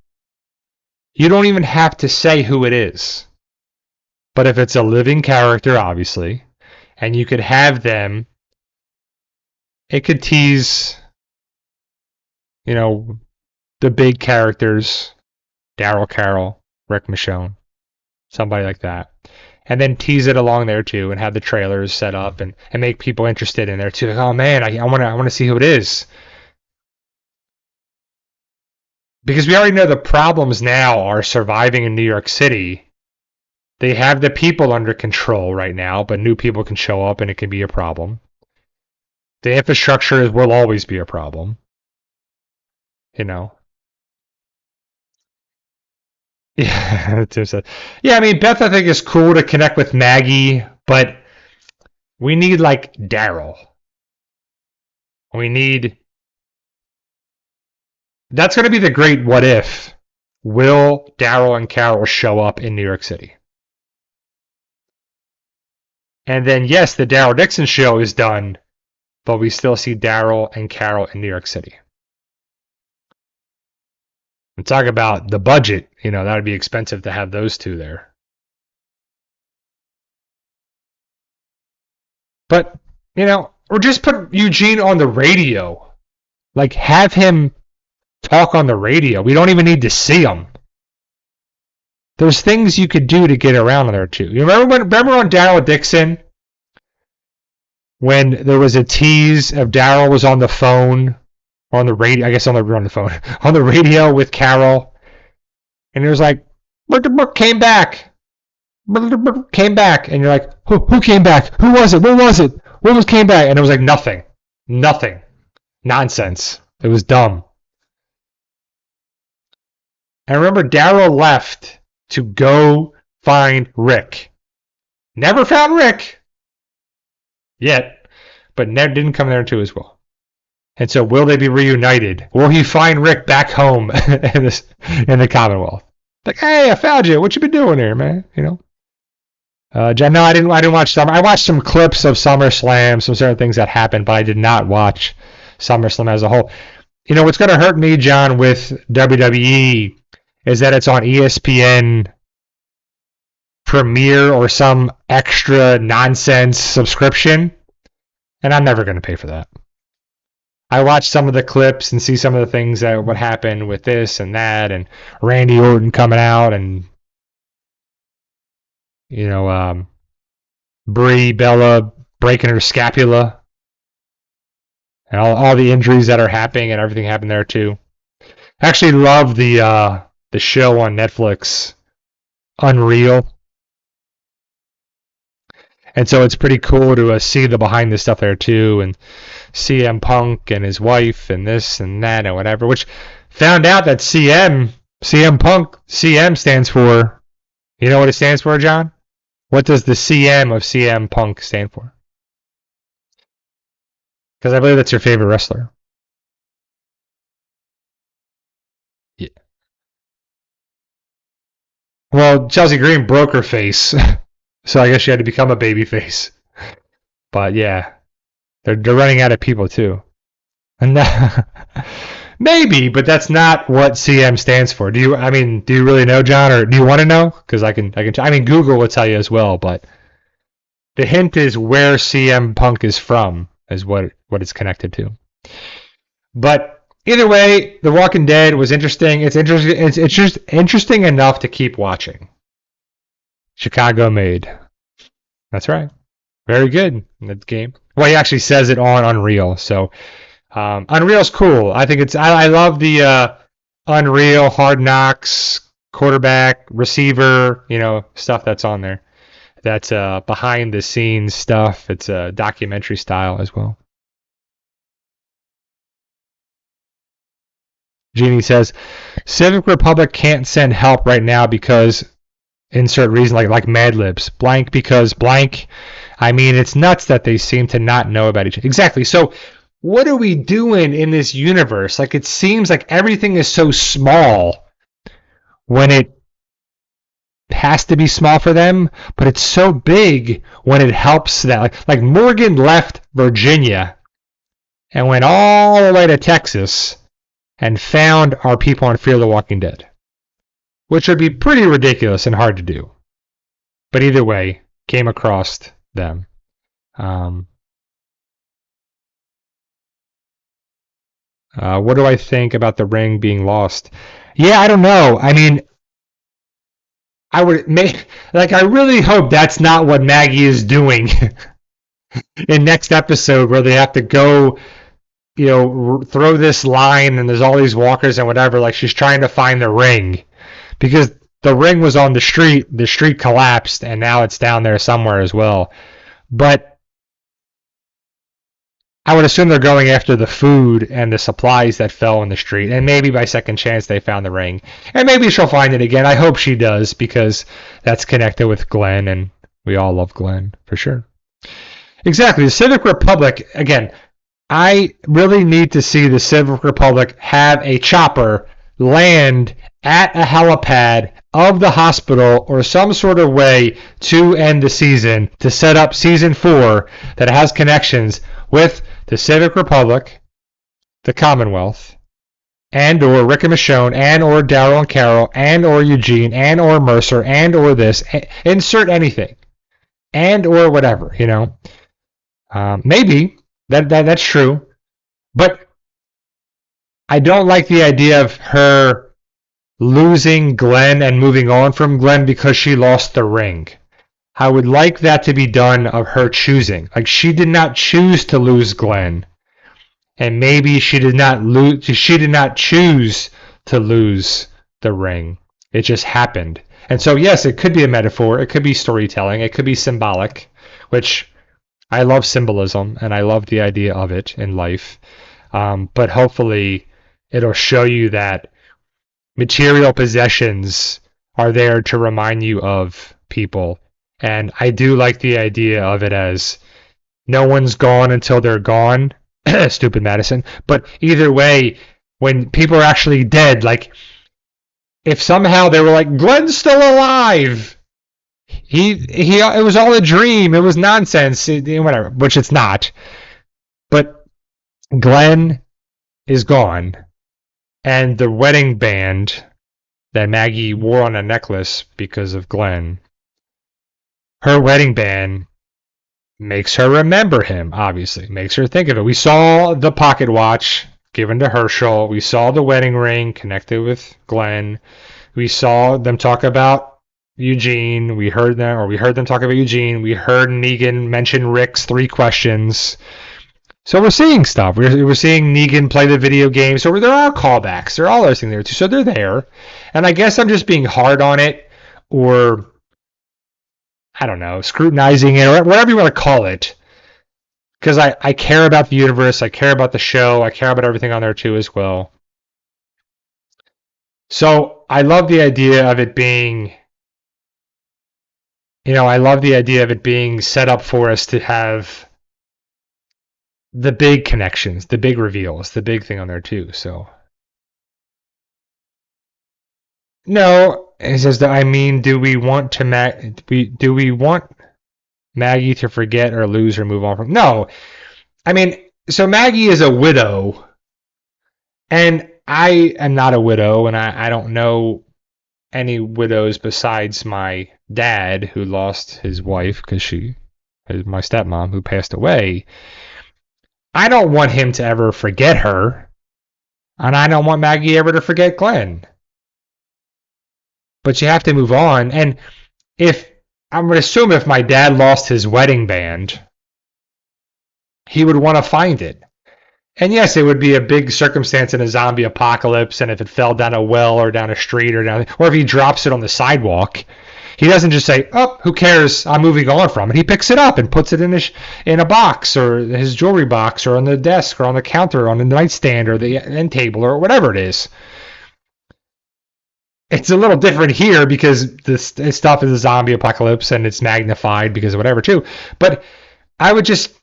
Speaker 1: You don't even have to say who it is. But if it's a living character, obviously, and you could have them, it could tease, the big characters, Daryl Carroll, Rick Michonne, somebody like that. And then tease it along there too and have the trailers set up and make people interested in there too. Like, oh man, I want to see who it is. Because we already know the problems now are surviving in New York City They have the people under control right now, but new people can show up and it can be a problem. The infrastructure will always be a problem. You know. Yeah, yeah. I mean, Beth, I think is cool to connect with Maggie, but we need like Daryl. We need. That's going to be the great what if. Will Daryl and Carol show up in New York City? And then, yes, the Daryl Dixon show is done, but we still see Daryl and Carol in New York City. And talk about the budget. You know, that would be expensive to have those two there. But, you know, or just put Eugene on the radio. Like, have him talk on the radio. We don't even need to see him. There's things you could do to get around there too. You remember on Daryl Dixon when there was a tease of Daryl was on the phone or on the radio? I guess on the phone on the radio with Carol, and he was like, "Came back, came back," and you're like, "Who came back? Who was it? Where was it? What was came back?" And it was like nothing, nonsense. It was dumb. And remember, Daryl left to go find Rick. Never found Rick yet, but Ned didn't come there too as well. And so, will they be reunited? Will he find Rick back home in the Commonwealth? Like, hey, I found you. What you been doing here, man? You know. No, I didn't watch Summer. I watched some clips of SummerSlam, some certain things that happened, but I did not watch SummerSlam as a whole. You know what's going to hurt me, John, with WWE is that it's on ESPN Premiere or some extra nonsense subscription, and I'm never going to pay for that. I watched some of the clips and see some of the things that what happened with this and that, and Randy Orton coming out, and you know, Brie Bella breaking her scapula, and all the injuries that are happening, and everything happened there too. I actually love the show on Netflix, Unreal. And so it's pretty cool to see the behind the stuff there too, and CM Punk and his wife and this and that and whatever, which found out that CM Punk, CM stands for, you know what it stands for, John? What does the CM of CM Punk stand for? Because I believe that's your favorite wrestler. Yeah. Well, Chelsea Green broke her face, so I guess she had to become a baby face. But yeah, they're running out of people too. And maybe, but that's not what CM stands for. Do you really know, John, or do you want to know? Because I mean, Google will tell you as well. But the hint is where CM Punk is from, is what it's connected to. But either way, The Walking Dead was interesting. It's just interesting enough to keep watching. Chicago made. That's right. Very good in that game. Well, he actually says it on Unreal. So Unreal's cool. I think I love the Unreal, Hard Knocks, quarterback, receiver, stuff that's on there. That's behind the scenes stuff. It's a documentary style as well. Jeannie says, Civic Republic can't send help right now because insert reason like Mad Libs. Blank because blank. I mean, it's nuts that they seem to not know about each other. Exactly. So what are we doing in this universe? Like, it seems like everything is so small when it has to be small for them, but it's so big when it helps that. Like Morgan left Virginia and went all the way to Texas and found our people on Fear the Walking Dead, which would be pretty ridiculous and hard to do. But either way, came across them. What do I think about the ring being lost? Yeah, I don't know. I mean, I really hope that's not what Maggie is doing in next episode, where they have to go, throw this line and there's all these walkers and whatever. Like, she's trying to find the ring, because the ring was on the street collapsed, and now it's down there somewhere as well. But I would assume they're going after the food and the supplies that fell in the street, and maybe by second chance they found the ring. And maybe she'll find it again. I hope she does, because that's connected with Glenn, and we all love Glenn, for sure. Exactly. The Civic Republic, again, I really need to see the Civic Republic have a chopper land at a helipad of the hospital or some sort of way to end the season, to set up season 4 that has connections with the Civic Republic, the Commonwealth, and or Rick and Michonne, and or Daryl and Carol, and or Eugene, and or Mercer, and or this. Insert anything. And or whatever, you know. Maybe that's true, but I don't like the idea of her losing Glenn and moving on from Glenn because she lost the ring. I would like that to be done of her choosing. Like, she did not choose to lose Glenn, and maybe she did not choose to lose the ring. It just happened. And so yes, it could be a metaphor, it could be storytelling, it could be symbolic, which I love symbolism, and I love the idea of it in life. But hopefully it'll show you that material possessions are there to remind you of people. And I do like the idea of it as no one's gone until they're gone. Stupid Madison. But either way, when people are actually dead, like, if somehow they were like, Glenn's still alive, it was all a dream, it was nonsense, whatever, which it's not. But Glenn is gone, and the wedding band that Maggie wore on a necklace because of Glenn, her wedding band makes her remember him, obviously, makes her think of it. We saw the pocket watch given to Herschel, we saw the wedding ring connected with Glenn, we saw them talk about Eugene, we heard them talk about Eugene, we heard Negan mention Rick's 3 questions. So we're seeing stuff. We're seeing Negan play the video game. So there are callbacks. There are all those things there too. So they're there. And I guess I'm just being hard on it, or I don't know, scrutinizing it, or whatever you want to call it. Because I care about the universe, I care about the show, I care about everything on there too as well. So I love the idea of it being, I love the idea of it being set up for us to have the big connections, the big reveals, the big thing on there too. So no, it says that, do we want Maggie to forget or lose or move on from? No. So Maggie is a widow, and I am not a widow, and I don't know any widows besides my dad, who lost his wife because she is my stepmom, who passed away. I don't want him to ever forget her, and I don't want Maggie ever to forget Glenn. But you have to move on, and I'm going to assume if my dad lost his wedding band, he would want to find it. And yes, it would be a big circumstance in a zombie apocalypse, and if it fell down a well or down a street or if he drops it on the sidewalk, he doesn't just say, "Oh, who cares? I'm moving on from it." He picks it up and puts it in a box, or his jewelry box, or on the desk, or on the counter, or on the nightstand, or the end table, or whatever it is. It's a little different here because this stuff is a zombie apocalypse and it's magnified because of whatever too. But I would just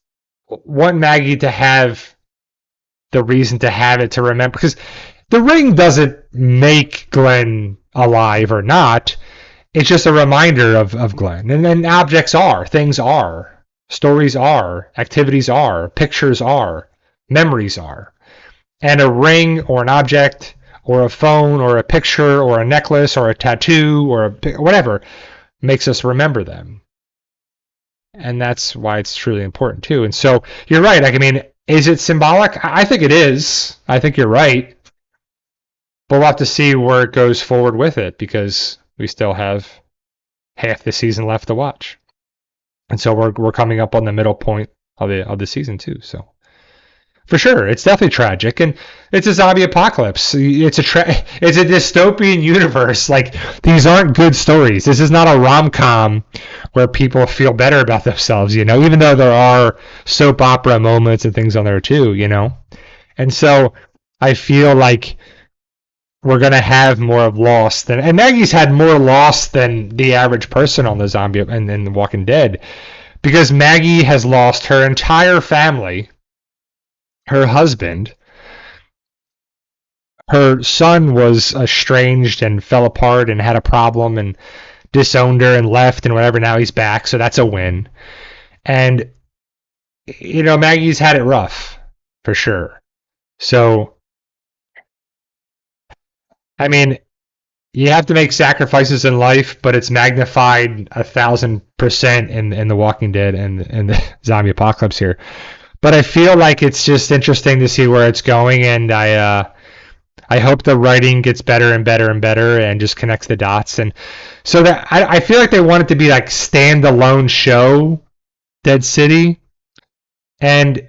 Speaker 1: want Maggie to have the reason to have it, to remember, because the ring doesn't make Glenn alive or not. It's just a reminder of Glenn. And then objects are, things are, stories are, activities are, pictures are, memories are. And a ring or an object or a phone or a picture or a necklace or a tattoo or whatever makes us remember them. And that's why it's truly important too. And so you're right. Is it symbolic? I think it is. I think you're right. But we'll have to see where it goes forward with it, because we still have half the season left to watch. And so we're coming up on the middle point of the season too. So For sure, it's definitely tragic, and it's a zombie apocalypse. It's a dystopian universe. Like, these aren't good stories. This is not a rom-com where people feel better about themselves, even though there are soap opera moments and things on there too. And so I feel like we're gonna have more of loss than, and Maggie's had more loss than the average person on the zombie and The Walking Dead, because Maggie has lost her entire family. Her husband, her son was estranged and fell apart and had a problem and disowned her and left and whatever. Now he's back, so that's a win. And Maggie's had it rough for sure. So I mean, you have to make sacrifices in life, but it's magnified 1,000% in The Walking Dead and the zombie apocalypse here. But I feel like it's just interesting to see where it's going, and I hope the writing gets better and better and better, and just connects the dots. And so that I feel like they want it to be like standalone show, Dead City, and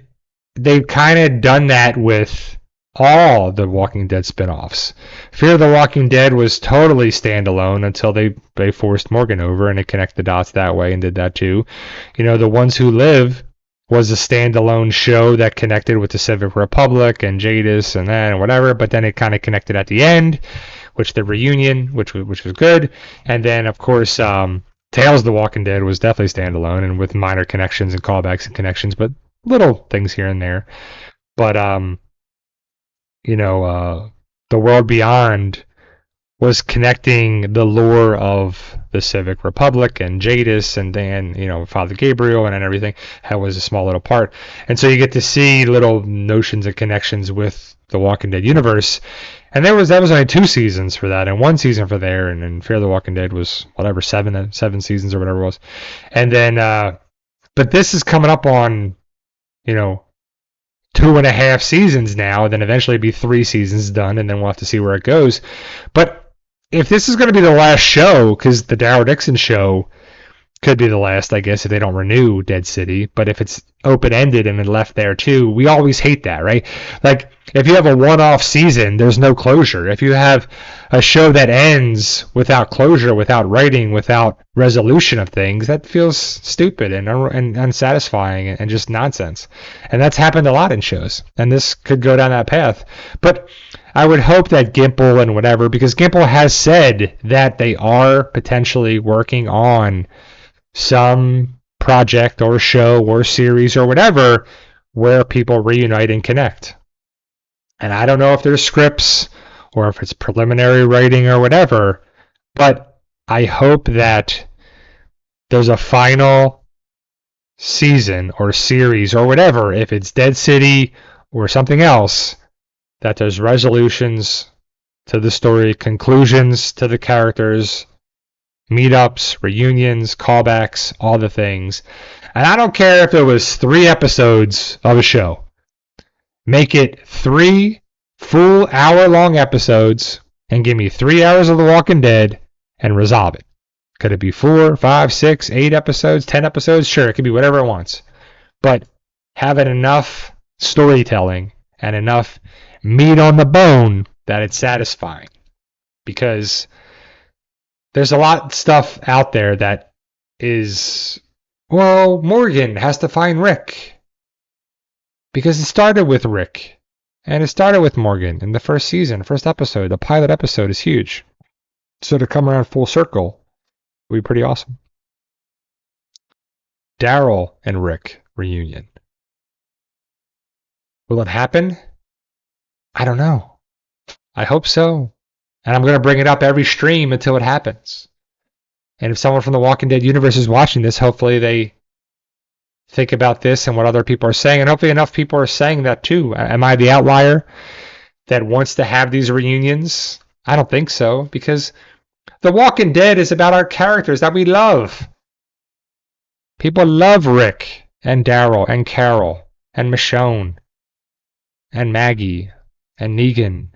Speaker 1: they've kind of done that with all the Walking Dead spinoffs. Fear the Walking Dead was totally standalone until they forced Morgan over, and they connect the dots that way and did that too. The Ones Who Live was a standalone show that connected with the Civic Republic and Jadis and that and whatever, but then it kind of connected at the end, which the reunion, which was good. And then, of course, Tales of the Walking Dead was definitely standalone and with minor connections and callbacks and connections, but little things here and there. But, The World Beyond was connecting the lore of the Civic Republic and Jadis and Dan, Father Gabriel and everything. That was a small little part. And so you get to see little notions and connections with the Walking Dead universe. And that was only 2 seasons for that and 1 season for there. And then Fear the Walking Dead was whatever, 7 seasons or whatever it was. And then, but this is coming up on, 2.5 seasons now, and then eventually be 3 seasons done, and then we'll have to see where it goes. But if this is going to be the last show, because the Daryl Dixon show could be the last, I guess, if they don't renew Dead City, but if it's open-ended and then left there too, we always hate that, right? Like, if you have a one-off season, there's no closure. If you have a show that ends without closure, without writing, without resolution of things, that feels stupid and unsatisfying and just nonsense. And that's happened a lot in shows, and this could go down that path. But I would hope that Gimple and whatever, because Gimple has said that they are potentially working on some project or show or series or whatever where people reunite and connect. And I don't know if there's scripts or if it's preliminary writing or whatever, but I hope that there's a final season or series or whatever, if it's Dead City or something else, that there's resolutions to the story, conclusions to the characters, meetups, reunions, callbacks, all the things. And I don't care if it was 3 episodes of a show. Make it 3 full hour-long episodes and give me 3 hours of The Walking Dead and resolve it. Could it be 4, 5, 6, 8 episodes, 10 episodes? Sure, it could be whatever it wants. But have it enough storytelling and enough meat on the bone that it's satisfying. Because there's a lot of stuff out there that is, well, Morgan has to find Rick. Because it started with Rick. And it started with Morgan in the first season, first episode. The pilot episode is huge. So to come around full circle would be pretty awesome. Daryl and Rick reunion. Will it happen? I don't know. I hope so. And I'm going to bring it up every stream until it happens. And if someone from the Walking Dead universe is watching this, hopefully they think about this and what other people are saying. And hopefully enough people are saying that too. Am I the outlier that wants to have these reunions? I don't think so, because The Walking Dead is about our characters that we love. People love Rick and Daryl and Carol and Michonne and Maggie and Negan.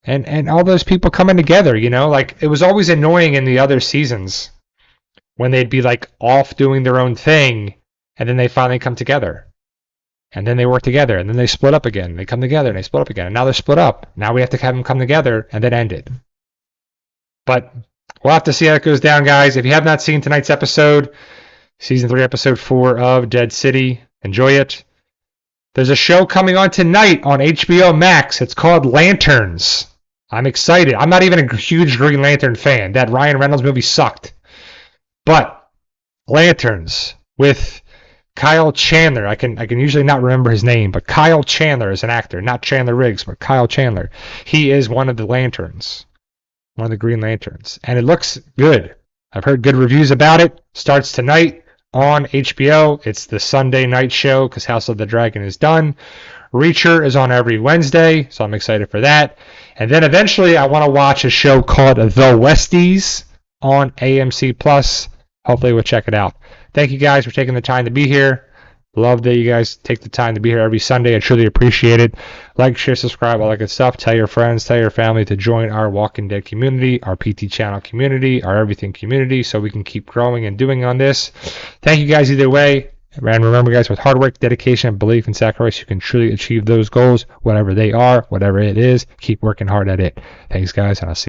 Speaker 1: And all those people coming together, like it was always annoying in the other seasons when they'd be like off doing their own thing and then they finally come together. And then they work together, and then they split up again. They come together, and they split up again. And now they're split up. Now we have to have them come together and then end it. But we'll have to see how it goes down, guys. If you have not seen tonight's episode, Season 3, Episode 4 of Dead City, enjoy it. There's a show coming on tonight on HBO Max. It's called Lanterns. I'm excited. I'm not even a huge Green Lantern fan. That Ryan Reynolds movie sucked. But Lanterns with Kyle Chandler. I can usually not remember his name, but Kyle Chandler is an actor. Not Chandler Riggs, but Kyle Chandler. He is one of the Lanterns. One of the Green Lanterns. And it looks good. I've heard good reviews about it. Starts tonight on HBO. It's the Sunday night show because House of the Dragon is done. Reacher is on every Wednesday, so I'm excited for that. And then eventually I want to watch a show called The Westies on AMC+. Hopefully we'll check it out. Thank you guys for taking the time to be here. Love that you guys take the time to be here every Sunday. I truly appreciate it. Like, share, subscribe, all that good stuff. Tell your friends, tell your family to join our Walking Dead community, our PT channel community, our everything community, so we can keep growing and doing on this. Thank you guys either way. And remember, guys, with hard work, dedication, belief, and sacrifice, you can truly achieve those goals, whatever they are, whatever it is. Keep working hard at it. Thanks, guys, and I'll see you.